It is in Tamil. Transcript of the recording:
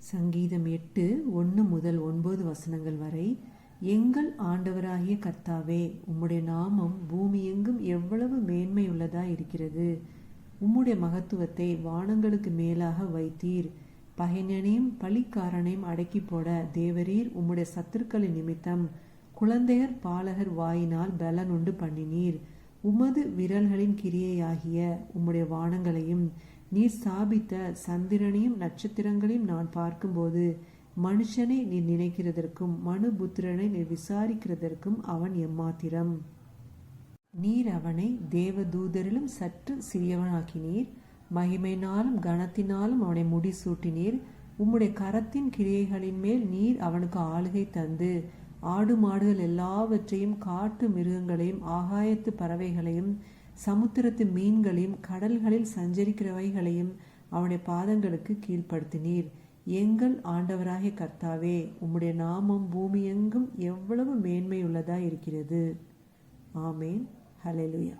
சங்கீதம் 8:1-9 வரை. எங்கள் ஆண்டவராகிய கர்த்தாவே, உம்முடைய நாமம் பூமியெங்கும் எவ்வளவு மேன்மையுள்ளதாய் இருக்கிறது. உம்முடைய மகத்துவத்தை வானங்களுக்கு மேலாக வைத்தீர். பகைஞனையும் பழிக்காரனையும் அடக்கி போட தேவரீர் உம்முடைய சத்துருக்களின் நிமித்தம் குழந்தையர் பாலகர் வாயினால் பலனுண்டு பண்ணினீர். உமது விரல்களின் கிரியையாகிய உம்முடைய வானங்களையும் நீர் ஸ்தாபித்த சந்திரனையும் நட்சத்திரங்களையும் நான் பார்க்கும்போது, மனுஷனை நீர் நினைக்கிறதற்கும் மனுபுத்திரனை நீர் விசாரிக்கிறதற்கும் அவன் எம்மாத்திரம். நீர் அவனை தேவதூதரிலும் சற்று சிறியவனாக்கினீர். மகிமையினாலும் கனத்தினாலும் அவனை முடிசூட்டினீர். உம்முடைய கரத்தின் கிரியைகளின் மேல் நீர் அவனுக்கு ஆளுகை தந்து, ஆடு மாடுகள் எல்லாவற்றையும் காட்டு மிருகங்களையும் ஆகாயத்து பறவைகளையும் சமுத்திரத்து மீன்களையும் கடல்களில் சஞ்சரிக்கிறவைகளையும் அவனுடைய பாதங்களுக்கு கீழ்ப்படுத்தினீர். எங்கள் ஆண்டவராகிய கர்த்தாவே, உம்முடைய நாமம் பூமியெங்கும் எவ்வளவு மேன்மையுள்ளதாய் இருக்கிறது. ஆமேன். ஹல்லேலூயா.